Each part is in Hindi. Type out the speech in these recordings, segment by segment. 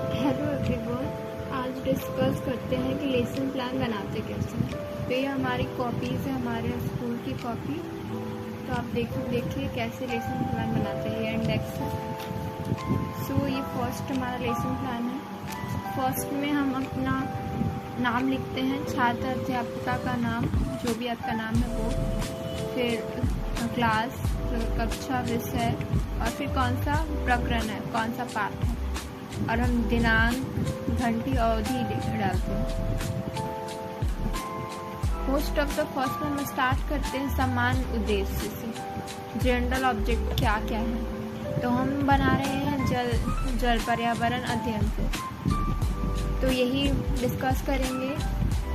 हेलो एवरीवन, आज डिस्कस करते हैं कि लेसन प्लान बनाते कैसे। तो ये हमारी कॉपीज़ है, हमारे स्कूल की कॉपी। तो आप देखिए कैसे लेसन प्लान बनाते हैं। ये इंडेक्स है। सो ये फर्स्ट हमारा लेसन प्लान है। फर्स्ट में हम अपना नाम लिखते हैं, छात्र अध्यापिका का नाम, जो भी आपका नाम है वो, फिर क्लास, कक्षा, विषय, और फिर कौन सा प्रकरण है, कौन सा पाठ है, और हम दिनांक, घंटी, अवधि डालते हैं। मोस्ट ऑफ द फर्स्ट में हम स्टार्ट करते हैं समान उद्देश्य से। जनरल ऑब्जेक्ट क्या क्या है, तो हम बना रहे हैं जल पर्यावरण अध्ययन से। तो यही डिस्कस करेंगे।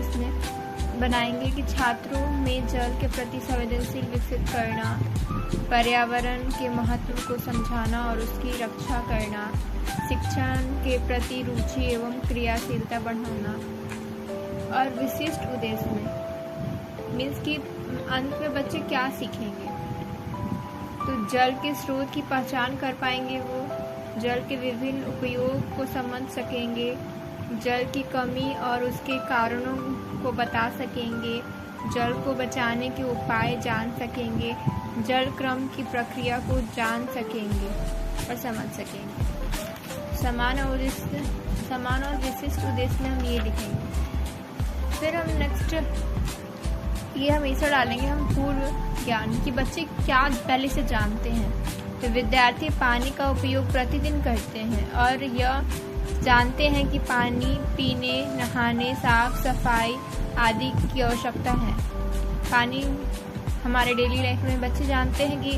इसमें बनाएंगे कि छात्रों में जल के प्रति संवेदनशील विकसित करना, पर्यावरण के महत्व को समझाना और उसकी रक्षा करना, शिक्षण के प्रति रुचि एवं क्रियाशीलता बढ़ाना, और विशिष्ट उद्देश्य में मीन्स कि अंत में बच्चे क्या सीखेंगे। तो जल के स्रोत की पहचान कर पाएंगे, वो जल के विभिन्न उपयोग को समझ सकेंगे, जल की कमी और उसके कारणों को बता सकेंगे, जल को बचाने के उपाय जान सकेंगे, जल क्रम की प्रक्रिया को जान सकेंगे और समझ सकेंगे। समान और विशिष्ट उद्देश्य में हम ये लिखेंगे। फिर हम नेक्स्ट ये हमेशा डालेंगे हम पूर्व ज्ञान कि बच्चे क्या पहले से जानते हैं। तो विद्यार्थी पानी का उपयोग प्रतिदिन करते हैं और यह जानते हैं कि पानी पीने, नहाने, साफ सफाई आदि की आवश्यकता है। पानी हमारे डेली लाइफ में बच्चे जानते हैं कि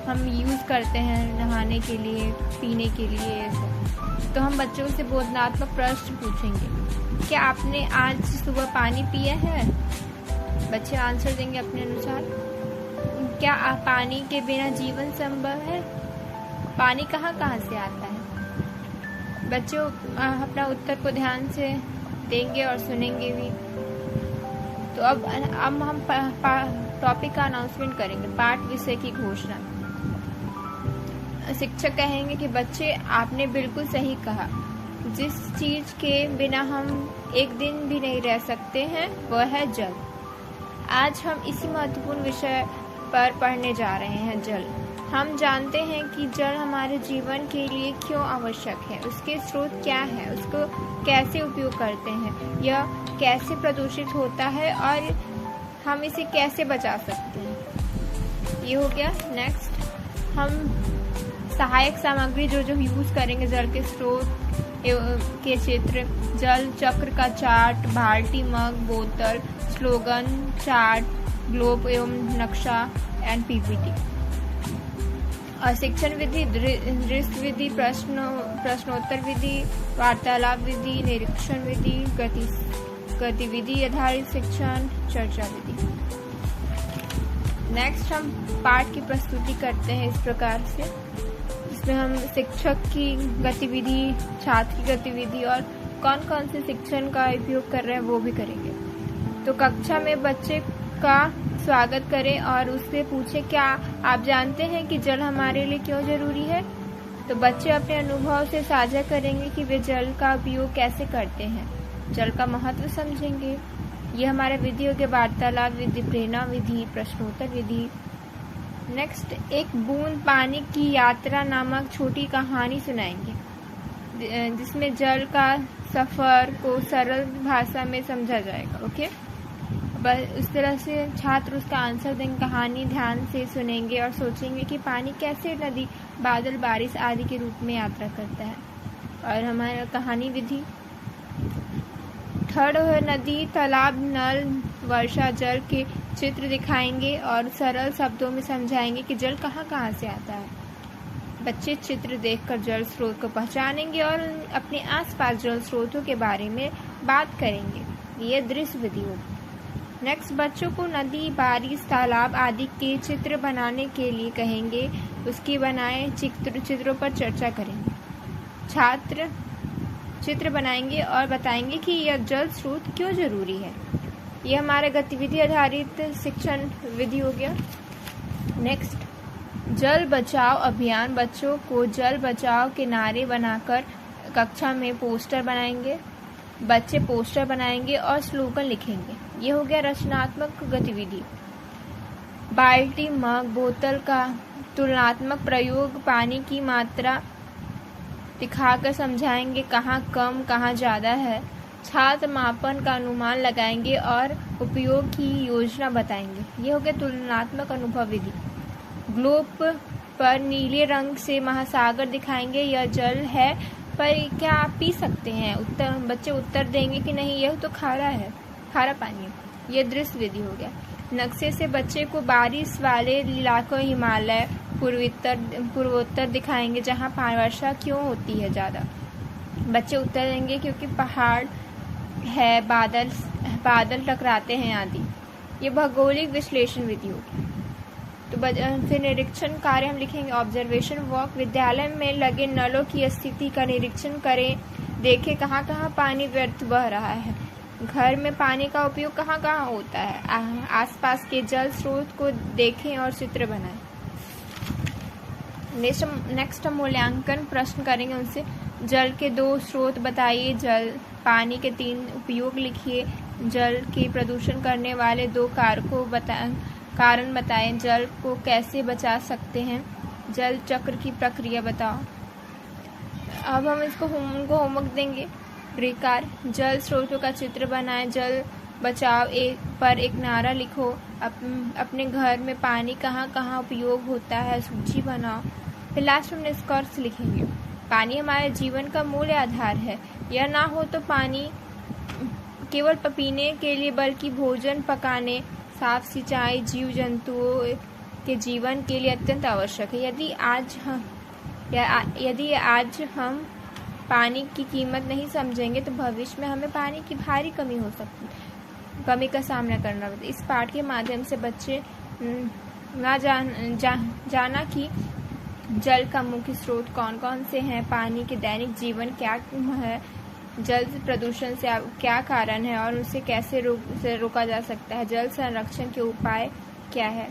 हम यूज़ करते हैं नहाने के लिए, पीने के लिए, ये सब। तो हम बच्चों से बोधनात्मक प्रश्न पूछेंगे, क्या आपने आज सुबह पानी पिया है? बच्चे आंसर देंगे अपने अनुसार। क्या पानी के बिना जीवन संभव है? पानी कहाँ कहाँ से आता है? बच्चों अपना उत्तर को ध्यान से देंगे और सुनेंगे भी। तो अब हम टॉपिक का अनाउंसमेंट करेंगे, पाठ विषय की घोषणा। शिक्षक कहेंगे कि बच्चे आपने बिल्कुल सही कहा, जिस चीज के बिना हम एक दिन भी नहीं रह सकते हैं वह है जल। आज हम इसी महत्वपूर्ण विषय पर पढ़ने जा रहे हैं, जल। हम जानते हैं कि जल हमारे जीवन के लिए क्यों आवश्यक है, उसके स्रोत क्या है, उसको कैसे उपयोग करते हैं, यह कैसे प्रदूषित होता है और हम इसे कैसे बचा सकते हैं। ये हो गया। नेक्स्ट हम सहायक सामग्री जो यूज करेंगे जल के स्रोत के क्षेत्र, जल चक्र का चार्ट, बाल्टी, मग, बोतल, स्लोगन, चार्ट, ग्लोब एवं नक्शा एंड पीपीटी। और शिक्षण विधि, दृश्य विधि, प्रश्नोत्तर विधि, वार्तालाप विधि, निरीक्षण विधि, गतिविधि आधारित शिक्षण, चर्चा विधि। नेक्स्ट हम पाठ की प्रस्तुति करते हैं इस प्रकार से, जिसमें हम शिक्षक की गतिविधि, छात्र की गतिविधि और कौन कौन से शिक्षण का उपयोग कर रहे हैं वो भी करेंगे। तो कक्षा में बच्चे का स्वागत करें और उससे पूछे, क्या आप जानते हैं कि जल हमारे लिए क्यों जरूरी है? तो बच्चे अपने अनुभव से साझा करेंगे कि वे जल का उपयोग कैसे करते हैं, जल का महत्व समझेंगे। ये हमारा विधि हो गया वार्तालाप विधि, प्रेरणा विधि, प्रश्नोत्तर विधि। नेक्स्ट एक बूंद पानी की यात्रा नामक छोटी कहानी सुनाएंगे, जिसमें जल का सफर को सरल भाषा में समझा जाएगा। ओके, बस उस तरह से छात्र उसका आंसर देंगे। कहानी ध्यान से सुनेंगे और सोचेंगे कि पानी कैसे नदी, बादल, बारिश आदि के रूप में यात्रा करता है। और हमारा कहानी विधि, थर्ड है नदी, तालाब, नल, वर्षा जल के चित्र दिखाएंगे और सरल शब्दों में समझाएंगे कि जल कहाँ कहाँ से आता है। बच्चे चित्र देखकर जल स्रोत को पहचानेंगे और अपने आसपास जल स्रोतों के बारे में बात करेंगे। ये दृश्य विधि होगी। नेक्स्ट बच्चों को नदी, बारिश, तालाब आदि के चित्र बनाने के लिए कहेंगे, उसकी बनाए चित्रों पर चर्चा करेंगे। छात्र चित्र बनाएंगे और बताएंगे कि यह जल स्रोत क्यों जरूरी है। ये हमारा गतिविधि आधारित शिक्षण विधि हो गया। नेक्स्ट जल बचाओ अभियान, बच्चों को जल बचाओ के नारे बनाकर कक्षा में पोस्टर बनाएंगे, बच्चे पोस्टर बनाएंगे और स्लोगन लिखेंगे। ये हो गया रचनात्मक गतिविधि। बाल्टी, मग, बोतल का तुलनात्मक प्रयोग, पानी की मात्रा दिखाकर समझाएंगे कहाँ कम कहाँ ज़्यादा है। छात्र मापन का अनुमान लगाएंगे और उपयोग की योजना बताएंगे। ये हो गया तुलनात्मक अनुभव विधि। ग्लोब पर नीले रंग से महासागर दिखाएंगे, यह जल है पर क्या आप पी सकते हैं? बच्चे उत्तर देंगे कि नहीं, यह तो खारा है, खारा पानी है। यह दृश्य विधि हो गया। नक्शे से बच्चे को बारिश वाले इलाकों, हिमालय, पूर्वोत्तर दिखाएंगे जहाँ वर्षा क्यों होती है ज़्यादा। बच्चे उत्तर देंगे क्योंकि पहाड़ है, बादल टकराते हैं आदि। ये भौगोलिक विश्लेषण विधि होगी। तो फिर निरीक्षण कार्य हम लिखेंगे। ऑब्जर्वेशन वॉक, विद्यालय में लगे नलों की स्थिति का निरीक्षण करें, देखें कहाँ कहाँ पानी व्यर्थ बह रहा है। घर में पानी का उपयोग कहाँ कहाँ होता है। आसपास के जल स्रोत को देखें और चित्र बनाएं। नेक्स्ट हम मूल्यांकन प्रश्न करेंगे उनसे। जल के 2 स्रोत बताइए। पानी के 3 उपयोग लिखिए। जल के प्रदूषण करने वाले 2 कारण बताएं। जल को कैसे बचा सकते हैं। जल चक्र की प्रक्रिया बताओ। अब हम इसको होमवर्क देंगे। गृहकार, जल स्रोतों का चित्र बनाएं। जल बचाव पर एक नारा लिखो। अपने घर में पानी कहाँ कहाँ उपयोग होता है, सूची बनाओ। फिर लास्ट में निष्कर्ष लिखेंगे। पानी हमारे जीवन का मूल आधार है। यह ना हो तो पानी केवल पीने के लिए बल्कि भोजन पकाने, साफ सिंचाई, जीव जंतुओं के जीवन के लिए अत्यंत आवश्यक है। यदि आज हम पानी की कीमत नहीं समझेंगे तो भविष्य में हमें पानी की भारी कमी का सामना करना पड़ता है। इस पाठ के माध्यम से बच्चे जाना कि जल का मुख्य स्रोत कौन कौन से हैं, पानी के दैनिक जीवन क्या है, जल प्रदूषण से क्या कारण है और उसे कैसे रोका जा सकता है, जल संरक्षण के उपाय क्या है।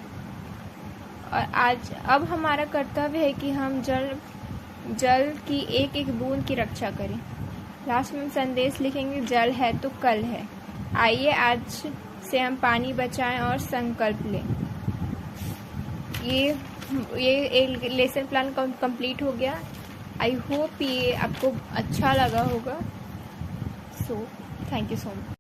और अब हमारा कर्तव्य है कि हम जल की एक एक बूंद की रक्षा करें। लास्ट में संदेश लिखेंगे, जल है तो कल है। आइए आज से हम पानी बचाएं और संकल्प लें। ये एक लेसन प्लान कंप्लीट हो गया। आई होप ये आपको अच्छा लगा होगा। So thank you so much.